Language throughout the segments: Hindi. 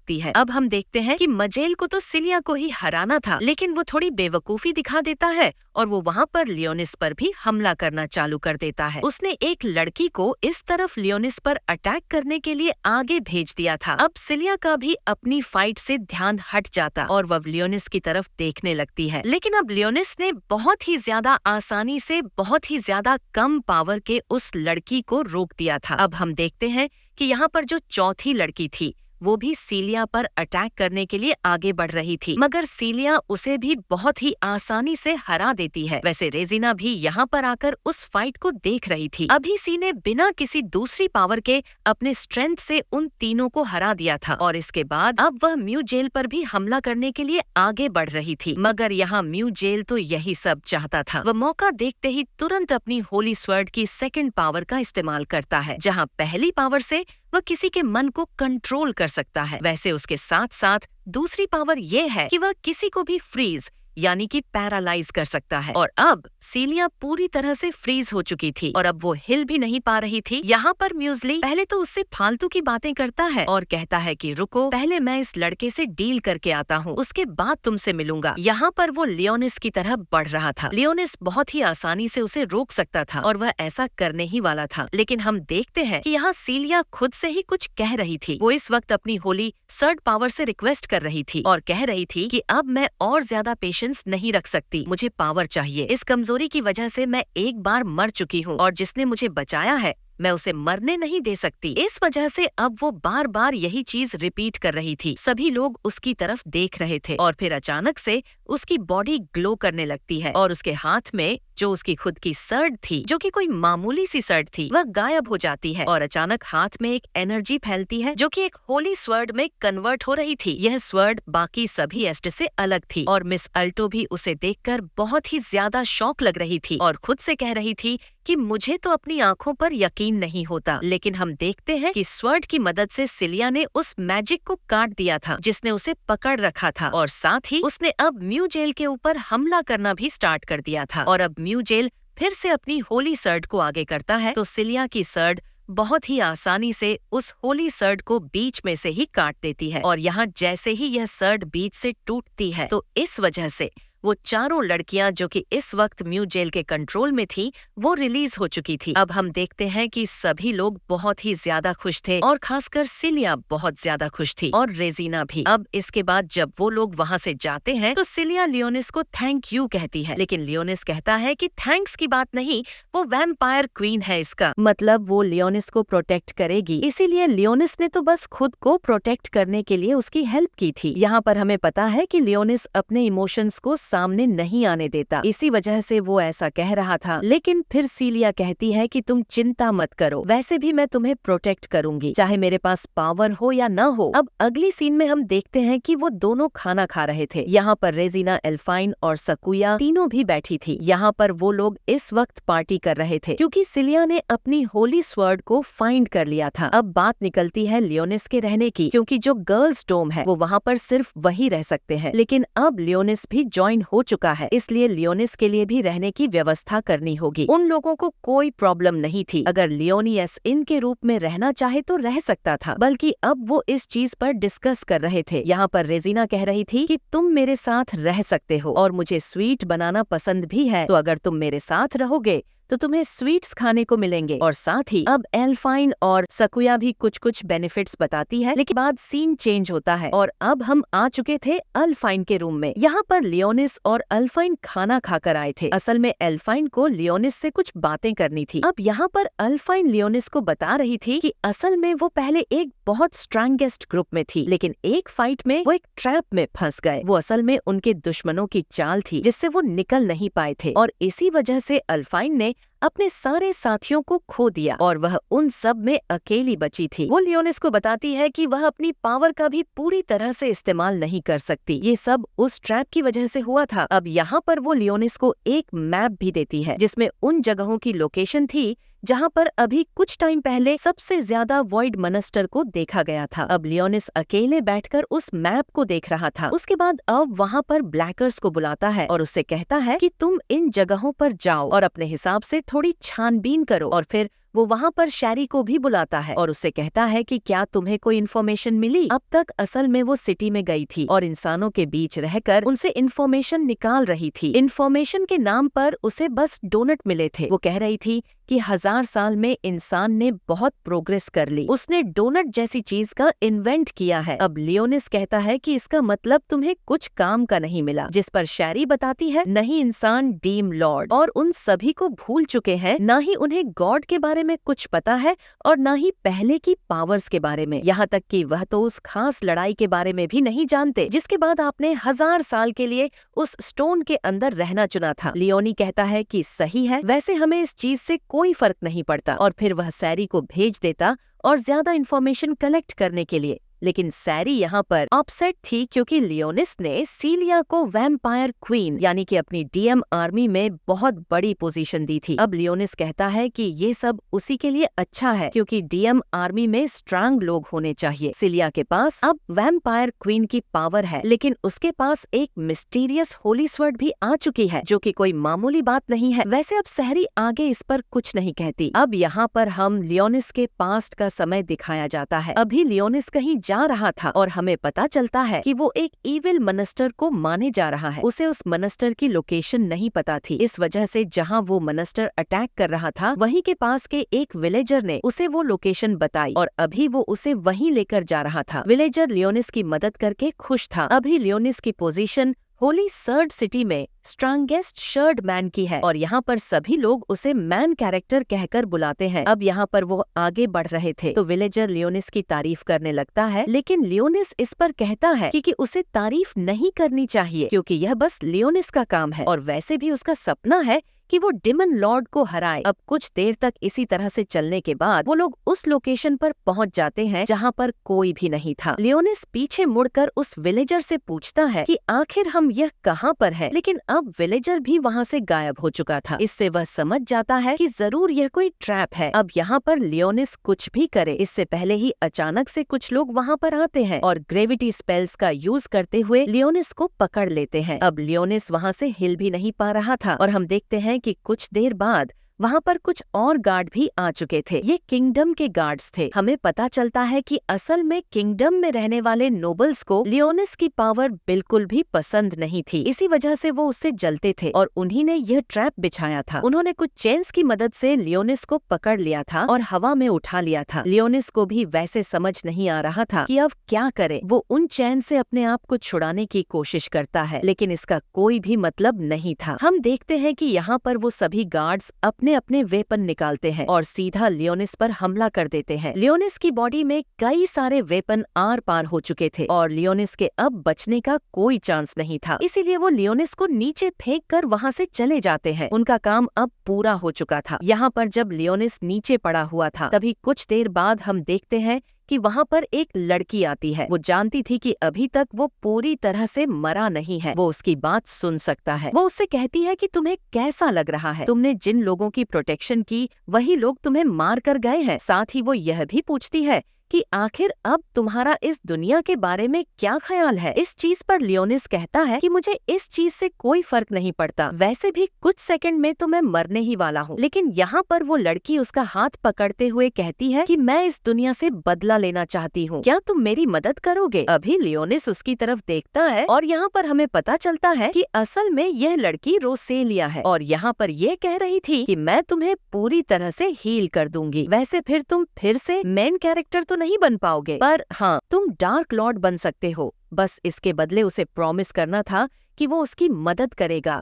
लगती है। अब हम देखते हैं कि मजेल को तो सिलिया को ही हराना था, लेकिन वो थोड़ी बेवकूफी दिखा देता है और वो वहाँ पर लियोनिस पर भी हमला करना चालू कर देता है। उसने एक लड़की को इस तरफ लियोनिस पर अटैक करने के लिए आगे भेज दिया था। अब सिलिया का भी अपनी फाइट से ध्यान हट जाता और वह लियोनिस की तरफ देखने लगती है, लेकिन अब लियोनिस ने बहुत ही ज्यादा आसानी से बहुत ही ज्यादा कम पावर के उस लड़की को रोक दिया था। अब हम देखते हैं कि यहाँ पर जो चौथी लड़की थी वो भी सीलिया पर अटैक करने के लिए आगे बढ़ रही थी, मगर सीलिया उसे भी बहुत ही आसानी से हरा देती है। वैसे रेजिना भी यहाँ पर आकर उस फाइट को देख रही थी। अभी सी ने बिना किसी दूसरी पावर के अपने स्ट्रेंथ से उन तीनों को हरा दिया था और इसके बाद अब वह म्यू जेल पर भी हमला करने के लिए आगे बढ़ रही थी, मगर यहाँ म्यू जेल तो यही सब चाहता था। वह मौका देखते ही तुरंत अपनी होली स्वर्ड की सेकंड पावर का इस्तेमाल करता है, जहाँ पहली पावर से वह किसी के मन को कंट्रोल कर सकता है। वैसे उसके साथ साथ दूसरी पावर ये है कि वह किसी को भी फ्रीज यानी कि पैरालाइज कर सकता है। और अब सीलिया पूरी तरह से फ्रीज हो चुकी थी और अब वो हिल भी नहीं पा रही थी। यहाँ पर म्यूजली पहले तो उससे फालतू की बातें करता है और कहता है कि रुको, पहले मैं इस लड़के से डील करके आता हूँ, उसके बाद तुमसे मिलूंगा। यहाँ पर वो लियोनिस की तरह बढ़ रहा था। लियोनिस बहुत ही आसानी से उसे रोक सकता था और वह ऐसा करने ही वाला था, लेकिन हम देखते हैं कि यहाँ सीलिया खुद से ही कुछ कह रही थी। वो इस वक्त अपनी होली सर्ड पावर से रिक्वेस्ट कर रही थी और कह रही थी कि अब मैं और ज्यादा पेशेंस नहीं रख सकती, मुझे पावर चाहिए। इस कमजोरी की वजह से मैं एक बार मर चुकी हूँ और जिसने मुझे बचाया है मैं उसे मरने नहीं दे सकती। इस वजह से अब वो बार बार यही चीज रिपीट कर रही थी। सभी लोग उसकी तरफ देख रहे थे और फिर अचानक से उसकी बॉडी ग्लो करने लगती है और उसके हाथ में जो उसकी खुद की सर्ड थी, जो कि कोई मामूली सी सर्ड थी, वह गायब हो जाती है और अचानक हाथ में एक एनर्जी फैलती है जो कि एक होली स्वर्ड में कन्वर्ट हो रही थी। यह स्वर्ड बाकी सभी एस्ट से अलग थी और मिस अल्टो भी उसे देखकर बहुत ही ज्यादा शॉक लग रही थी और खुद से कह रही थी कि मुझे तो अपनी आंखों पर यकीन नहीं होता। लेकिन हम देखते हैं कि स्वर्ड की मदद से सिलिया ने उस मैजिक को काट दिया था जिसने उसे पकड़ रखा था और साथ ही उसने अब म्यू जेल के ऊपर हमला करना भी स्टार्ट कर दिया था। और अब म्यू जेल फिर से अपनी होली सर्ड को आगे करता है तो सिलिया की सर्ड बहुत ही आसानी से उस होली सर्ड को बीच में से ही काट देती है और यहाँ जैसे ही यह सर्ड बीच से टूटती है तो इस वजह से वो चारों लड़कियां जो कि इस वक्त म्यू जेल के कंट्रोल में थी वो रिलीज हो चुकी थी। अब हम देखते हैं कि सभी लोग बहुत ही ज्यादा खुश थे और खासकर सिलिया बहुत ज्यादा खुश थी और रेजिना भी। अब इसके बाद जब वो लोग वहाँ से जाते हैं तो सिलिया लियोनिस को थैंक यू कहती है, लेकिन लियोनिस कहता है कि थैंक्स की बात नहीं, वो वैम्पायर क्वीन है, इसका मतलब वो लियोनिस को प्रोटेक्ट करेगी, इसीलिए लियोनिस ने तो बस खुद को प्रोटेक्ट करने के लिए उसकी हेल्प की थी। यहाँ पर हमें पता है कि लियोनिस अपने इमोशंस को सामने नहीं आने देता, इसी वजह से वो ऐसा कह रहा था। लेकिन फिर सीलिया कहती है कि तुम चिंता मत करो, वैसे भी मैं तुम्हें प्रोटेक्ट करूंगी चाहे मेरे पास पावर हो या ना हो। अब अगली सीन में हम देखते हैं कि वो दोनों खाना खा रहे थे। यहाँ पर रेजिना, एल्फाइन और सकुया तीनों भी बैठी थी। यहाँ पर वो लोग इस वक्त पार्टी कर रहे थे क्योंकि सिलिया ने अपनी होली स्वर्ड को फाइंड कर लिया था। अब बात निकलती है लियोनिस के रहने की, क्योंकि जो गर्ल्स डोम है वो वहाँ पर सिर्फ वही रह सकते हैं, लेकिन अब लियोनिस भी ज्वाइन हो चुका है, इसलिए लियोनिस के लिए भी रहने की व्यवस्था करनी होगी। उन लोगों को कोई प्रॉब्लम नहीं थी, अगर लियोनियस इनके रूप में रहना चाहे तो रह सकता था, बल्कि अब वो इस चीज पर डिस्कस कर रहे थे। यहाँ पर रेजिना कह रही थी कि तुम मेरे साथ रह सकते हो और मुझे स्वीट बनाना पसंद भी है, तो अगर तुम मेरे साथ रहोगे तो तुम्हें स्वीट्स खाने को मिलेंगे। और साथ ही अब एल्फाइन और सकुया भी कुछ कुछ बेनिफिट्स बताती है, लेकिन बाद सीन चेंज होता है और अब हम आ चुके थे अल्फाइन के रूम में। यहाँ पर लियोनिस और अल्फाइन खाना खाकर आए थे। असल में एल्फाइन को लियोनिस से कुछ बातें करनी थी। अब यहाँ पर अल्फाइन लियोनिस को बता रही थी कि असल में वो पहले एक बहुत स्ट्रांगेस्ट ग्रुप में थी, लेकिन एक फाइट में वो एक ट्रैप में फंस गए। वो असल में उनके दुश्मनों की चाल थी जिससे वो निकल नहीं पाए थे और इसी वजह से अल्फाइन ने अपने सारे साथियों को खो दिया और वह उन सब में अकेली बची थी। वो लियोनिस को बताती है कि वह अपनी पावर का भी पूरी तरह से इस्तेमाल नहीं कर सकती, ये सब उस ट्रैप की वजह से हुआ था। अब यहाँ पर वो लियोनिस को एक मैप भी देती है जिसमें उन जगहों की लोकेशन थी जहाँ पर अभी कुछ टाइम पहले सबसे ज्यादा वॉइड मॉन्स्टर को देखा गया था। अब लियोनिस अकेले बैठकर उस मैप को देख रहा था। उसके बाद अब वहाँ पर ब्लैकर्स को बुलाता है और उससे कहता है कि तुम इन जगहों पर जाओ और अपने हिसाब से थोड़ी छानबीन करो और फिर वो वहाँ पर शैरी को भी बुलाता है और उससे कहता है कि क्या तुम्हें कोई इन्फॉर्मेशन मिली। अब तक असल में वो सिटी में गई थी और इंसानों के बीच रहकर उनसे इन्फॉर्मेशन निकाल रही थी। इन्फॉर्मेशन के नाम पर उसे बस डोनट मिले थे। वो कह रही थी कि 1000 साल में इंसान ने बहुत प्रोग्रेस कर ली, उसने डोनट जैसी चीज का इन्वेंट किया है। अब लियोनिस कहता है कि इसका मतलब तुम्हें कुछ काम का नहीं मिला, जिस पर शैरी बताती है नहीं, इंसान डीम लॉर्ड और उन सभी को भूल चुके हैं, न ही उन्हें गॉड के बारे में कुछ पता है और न ही पहले की पावर्स के बारे में, यहाँ तक कि वह तो उस खास लड़ाई के बारे में भी नहीं जानते जिसके बाद आपने 1000 साल के लिए उस स्टोन के अंदर रहना चुना था। लियोनी कहता है कि सही है, वैसे हमें इस चीज से कोई फर्क नहीं पड़ता, और फिर वह सैरी को भेज देता और ज्यादा इन्फॉर्मेशन कलेक्ट करने के लिए। लेकिन सैरी यहाँ पर अपसेट थी क्योंकि लियोनिस ने सीलिया को वैम्पायर क्वीन यानी कि अपनी डीएम आर्मी में बहुत बड़ी पोजीशन दी थी। अब लियोनिस कहता है कि ये सब उसी के लिए अच्छा है क्योंकि डीएम आर्मी में स्ट्रांग लोग होने चाहिए। सीलिया के पास अब वैम्पायर क्वीन की पावर है, लेकिन उसके पास एक मिस्टीरियस होली स्वर्ड भी आ चुकी है जो कि कोई मामूली बात नहीं है। वैसे अब सैरी आगे इस पर कुछ नहीं कहती। अब यहाँ पर हम लियोनिस के पास्ट का समय दिखाया जाता है। अभी लियोनिस कहीं जा रहा था और हमें पता चलता है कि वो एक इविल मनस्टर को माने जा रहा है। उसे उस मनस्टर की लोकेशन नहीं पता थी। इस वजह से जहां वो मनस्टर अटैक कर रहा था वहीं के पास के एक विलेजर ने उसे वो लोकेशन बताई और अभी वो उसे वहीं लेकर जा रहा था। विलेजर लियोनिस की मदद करके खुश था। अभी लियोनिस की पोजीशन होली सर्ड सिटी में स्ट्रांगेस्ट शर्ड मैन की है और यहाँ पर सभी लोग उसे मैन कैरेक्टर कहकर बुलाते हैं। अब यहाँ पर वो आगे बढ़ रहे थे तो विलेजर लियोनिस की तारीफ करने लगता है, लेकिन लियोनिस इस पर कहता है कि उसे तारीफ नहीं करनी चाहिए क्योंकि यह बस लियोनिस का काम है और वैसे भी उसका सपना है कि वो डिमन लॉर्ड को हराए। अब कुछ देर तक इसी तरह से चलने के बाद वो लोग उस लोकेशन पर पहुंच जाते हैं जहां पर कोई भी नहीं था। लियोनिस पीछे मुड़कर उस विलेजर से पूछता है कि आखिर हम यह कहां पर है, लेकिन अब विलेजर भी वहां से गायब हो चुका था। इससे वह समझ जाता है कि जरूर यह कोई ट्रैप है। अब यहाँ पर लियोनिस कुछ भी करे इससे पहले ही अचानक से कुछ लोग वहाँ पर आते हैं और ग्रेविटी स्पेल्स का यूज करते हुए लियोनिस को पकड़ लेते हैं। अब लियोनिस वहाँ से हिल भी नहीं पा रहा था और हम देखते हैं कि कुछ देर बाद वहाँ पर कुछ और गार्ड भी आ चुके थे। ये किंगडम के गार्ड्स थे। हमें पता चलता है कि असल में किंगडम में रहने वाले नोबल्स को लियोनिस की पावर बिल्कुल भी पसंद नहीं थी, इसी वजह से वो उससे जलते थे और उन्हीं ने यह ट्रैप बिछाया था। उन्होंने कुछ चेन्स की मदद से लियोनिस को पकड़ लिया था और हवा में उठा लिया था। लियोनिस को भी वैसे समझ नहीं आ रहा था कि अब क्या करे। वो उन चैन से अपने आप को छुड़ाने की कोशिश करता है, लेकिन इसका कोई भी मतलब नहीं था। हम देखते हैं कि यहाँ पर वो सभी गार्ड्स अपने वेपन निकालते हैं और सीधा लियोनिस पर हमला कर देते हैं। लियोनिस की बॉडी में कई सारे वेपन आर पार हो चुके थे और लियोनिस के अब बचने का कोई चांस नहीं था, इसीलिए वो लियोनिस को नीचे फेंक कर वहाँ से चले जाते हैं। उनका काम अब पूरा हो चुका था। यहाँ पर जब लियोनिस नीचे पड़ा हुआ था तभी कुछ देर बाद हम देखते हैं कि वहाँ पर एक लड़की आती है। वो जानती थी कि अभी तक वो पूरी तरह से मरा नहीं है, वो उसकी बात सुन सकता है। वो उससे कहती है कि तुम्हें कैसा लग रहा है, तुमने जिन लोगों की प्रोटेक्शन की वही लोग तुम्हें मार कर गए हैं। साथ ही वो यह भी पूछती है कि आखिर अब तुम्हारा इस दुनिया के बारे में क्या ख्याल है। इस चीज पर लियोनिस कहता है कि मुझे इस चीज से कोई फर्क नहीं पड़ता, वैसे भी कुछ सेकंड में तो मैं मरने ही वाला हूँ। लेकिन यहाँ पर वो लड़की उसका हाथ पकड़ते हुए कहती है कि मैं इस दुनिया से बदला लेना चाहती हूँ, क्या तुम मेरी मदद करोगे। अभी लियोनिस उसकी तरफ देखता है और यहाँ पर हमें पता चलता है कि असल में यह लड़की रोसेलिया है और यहाँ पर यह कह रही थी कि मैं तुम्हें पूरी तरह से हील कर दूंगी। वैसे फिर तुम फिर से मेन कैरेक्टर तो नहीं बन पाओगे, पर हाँ तुम डार्क लॉर्ड बन सकते हो। बस इसके बदले उसे प्रॉमिस करना था कि वो उसकी मदद करेगा।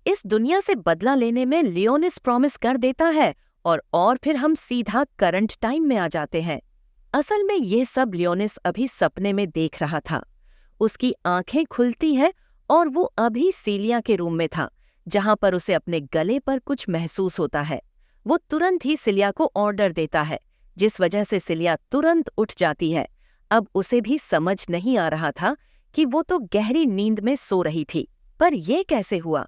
इस दुनिया से बदला लेने में लियोनिस प्रॉमिस कर देता है और फिर हम सीधा करंट टाइम में आ जाते हैं। असल में ये सब लियोनिस अभी सपने में देख रहा था। उसकी आंखें खुलती है और वो अभी सीलिया के रूम में था जहां पर उसे अपने गले पर कुछ महसूस होता है। वो तुरंत ही सिलिया को ऑर्डर देता है जिस वजह से सिलिया तुरंत उठ जाती है। अब उसे भी समझ नहीं आ रहा था कि वो तो गहरी नींद में सो रही थी, पर यह कैसे हुआ।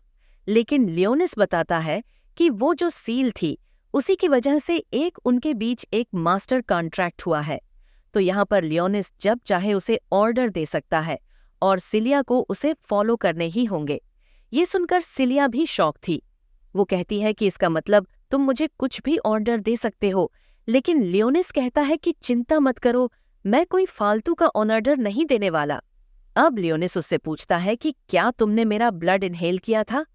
लेकिन लियोनिस बताता है कि वो जो सील थी उसी की वजह से उनके बीच एक मास्टर कॉन्ट्रैक्ट हुआ है। तो यहाँ पर लियोनिस जब चाहे उसे ऑर्डर दे सकता है और सिलिया को उसे फॉलो करने ही होंगे। ये सुनकर सिलिया भी शॉक थी। वो कहती है कि इसका मतलब तुम मुझे कुछ भी ऑर्डर दे सकते हो। लेकिन लियोनिस कहता है कि चिंता मत करो, मैं कोई फालतू का ऑर्डर नहीं देने वाला। अब लियोनिस उससे पूछता है कि क्या तुमने मेरा ब्लड इनहेल किया था?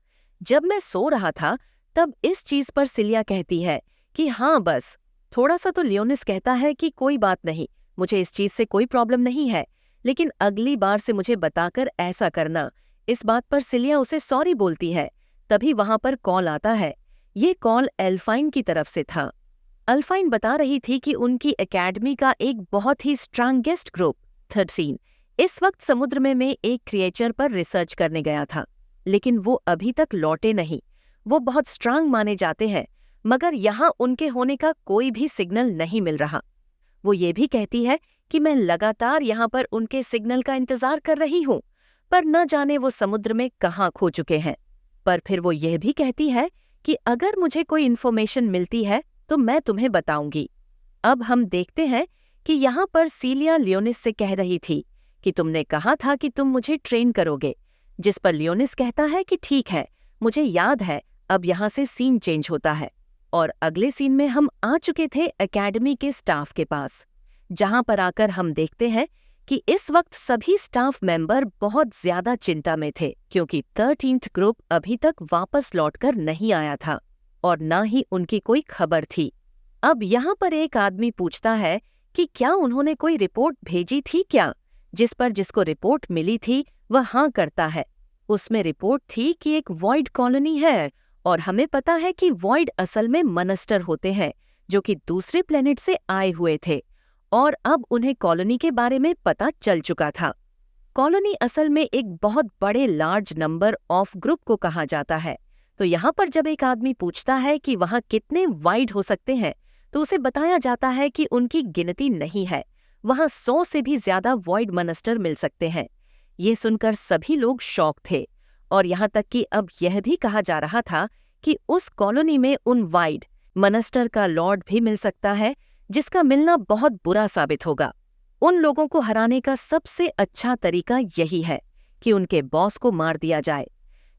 जब मैं सो रहा था तब इस चीज पर सिलिया कहती है कि हाँ बस थोड़ा सा। तो लियोनिस कहता है कि कोई बात नहीं, मुझे इस चीज से कोई प्रॉब्लम नहीं है, लेकिन अगली बार से मुझे बताकर ऐसा करना। इस बात पर सिलिया उसे सॉरी बोलती है। तभी वहां पर कॉल आता है। ये कॉल एल्फाइन की तरफ से था। अल्फाइन बता रही थी कि उनकी एकेडमी का एक बहुत ही स्ट्रांगेस्ट ग्रुप 13 इस वक्त समुद्र में एक क्रिएचर पर रिसर्च करने गया था, लेकिन वो अभी तक लौटे नहीं। वो बहुत स्ट्रांग माने जाते हैं, मगर यहाँ उनके होने का कोई भी सिग्नल नहीं मिल रहा। वो ये भी कहती है कि मैं लगातार यहाँ पर उनके सिग्नल का इंतजार कर रही हूँ, पर न जाने वो समुद्र में कहाँ खो चुके हैं। पर फिर वो यह भी कहती है कि अगर मुझे कोई इन्फॉर्मेशन मिलती है तो मैं तुम्हें बताऊंगी। अब हम देखते हैं कि यहाँ पर सिलिया लियोनिस से कह रही थी कि तुमने कहा था कि तुम मुझे ट्रेन करोगे, जिस पर लियोनिस कहता है कि ठीक है, मुझे याद है। अब यहाँ से सीन चेंज होता है और अगले सीन में हम आ चुके थे एकेडमी के स्टाफ के पास, जहाँ पर आकर हम देखते हैं कि इस वक्त सभी स्टाफ मेंबर बहुत ज्यादा चिंता में थे, क्योंकि 13th ग्रुप अभी तक वापस लौटकर नहीं आया था और न ही उनकी कोई खबर थी। अब यहाँ पर एक आदमी पूछता है कि क्या उन्होंने कोई रिपोर्ट भेजी थी क्या, जिस पर जिसको रिपोर्ट मिली थी वह हाँ करता है। उसमें रिपोर्ट थी कि एक वॉइड कॉलोनी है और हमें पता है कि वॉइड असल में मॉन्स्टर होते हैं जो कि दूसरे प्लेनेट से आए हुए थे और अब उन्हें कॉलोनी के बारे में पता चल चुका था। कॉलोनी असल में एक बहुत बड़े लार्ज नंबर ऑफ ग्रुप को कहा जाता है। तो यहाँ पर जब एक आदमी पूछता है कि वहाँ कितने वाइड हो सकते हैं, तो उसे बताया जाता है कि उनकी गिनती नहीं है, वहाँ 100 से भी ज्यादा वॉइड मॉन्स्टर मिल सकते हैं। ये सुनकर सभी लोग शॉक थे और यहाँ तक कि अब यह भी कहा जा रहा था कि उस कॉलोनी में उन वाइड मॉन्स्टर का लॉर्ड भी मिल सकता है, जिसका मिलना बहुत बुरा साबित होगा। उन लोगों को हराने का सबसे अच्छा तरीका यही है कि उनके बॉस को मार दिया जाए।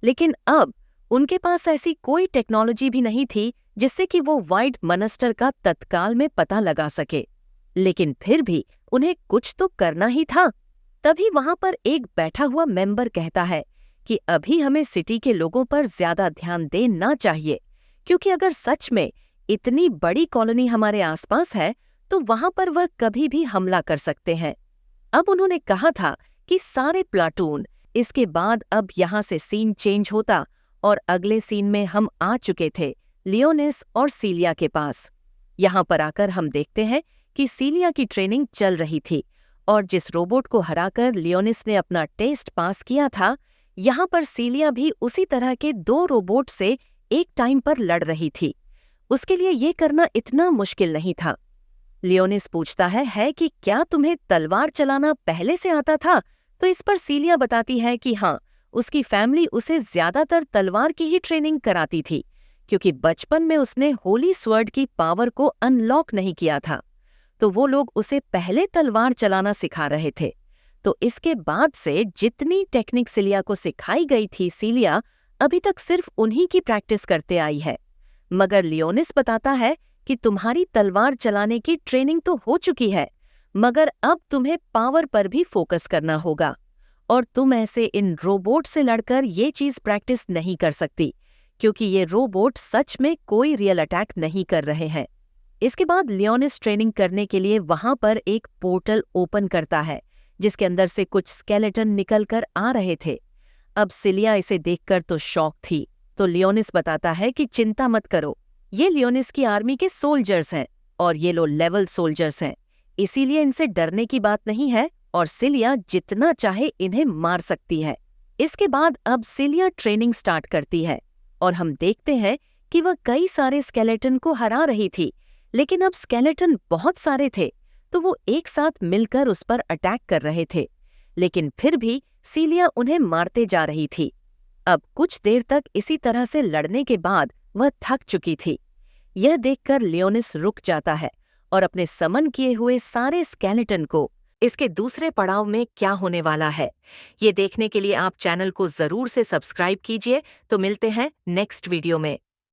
लेकिन अब उनके पास ऐसी कोई टेक्नोलॉजी भी नहीं थी जिससे कि वो वाइड मॉन्स्टर का तत्काल में पता लगा सके, लेकिन फिर भी उन्हें कुछ तो करना ही था। तभी वहां पर एक बैठा हुआ मेंबर कहता है कि अभी हमें सिटी के लोगों पर ज्यादा ध्यान देना चाहिए, क्योंकि अगर सच में इतनी बड़ी कॉलोनी हमारे आसपास है तो वहां पर वह कभी भी हमला कर सकते हैं। अब उन्होंने कहा था कि सारे प्लाटून। इसके बाद अब यहाँ से सीन चेंज होता और अगले सीन में हम आ चुके थे लियोनिस और सिलिया के पास। यहाँ पर आकर हम देखते हैं कि सिलिया की ट्रेनिंग चल रही थी और जिस रोबोट को हराकर लियोनिस ने अपना टेस्ट पास किया था, यहाँ पर सिलिया भी उसी तरह के 2 रोबोट से एक टाइम पर लड़ रही थी। उसके लिए ये करना इतना मुश्किल नहीं था। लियोनिस पूछता है कि क्या तुम्हें तलवार चलाना पहले से आता था? तो इस पर सिलिया बताती है कि हाँ, उसकी फैमिली उसे ज्यादातर तलवार की ही ट्रेनिंग कराती थी, क्योंकि बचपन में उसने होली स्वर्ड की पावर को अनलॉक नहीं किया था, तो वो लोग उसे पहले तलवार चलाना सिखा रहे थे। तो इसके बाद से जितनी टेक्निक सिलिया को सिखाई गई थी, सिलिया अभी तक सिर्फ उन्हीं की प्रैक्टिस करते आई है। मगर लियोनिस बताता है कि तुम्हारी तलवार चलाने की ट्रेनिंग तो हो चुकी है, मगर अब तुम्हें पावर पर भी फोकस करना होगा और तुम ऐसे इन रोबोट से लड़कर ये चीज प्रैक्टिस नहीं कर सकती, क्योंकि ये रोबोट सच में कोई रियल अटैक नहीं कर रहे हैं। इसके बाद लियोनिस ट्रेनिंग करने के लिए वहां पर एक पोर्टल ओपन करता है, जिसके अंदर से कुछ स्केलेटन निकल कर आ रहे थे। अब सिलिया इसे देखकर तो शॉक थी, तो लियोनिस बताता है कि चिंता मत करो, ये लियोनिस की आर्मी के सोल्जर्स हैं और ये लो लेवल सोल्जर्स हैं, इसीलिए इनसे डरने की बात नहीं है और सिलिया जितना चाहे इन्हें मार सकती है। इसके बाद अब सिलिया ट्रेनिंग स्टार्ट करती है और हम देखते हैं कि वह कई सारे स्केलेटन को हरा रही थी, लेकिन अब स्केलेटन बहुत सारे थे तो वो एक साथ मिलकर उस पर अटैक कर रहे थे, लेकिन फिर भी सिलिया उन्हें मारते जा रही थी। अब कुछ देर तक इसी तरह से लड़ने के बाद वह थक चुकी थी। यह देखकर लियोनिस रुक जाता है और अपने समन किए हुए सारे स्केलेटन को इसके दूसरे पड़ाव में क्या होने वाला है ये देखने के लिए आप चैनल को जरूर से सब्सक्राइब कीजिए। तो मिलते हैं नेक्स्ट वीडियो में।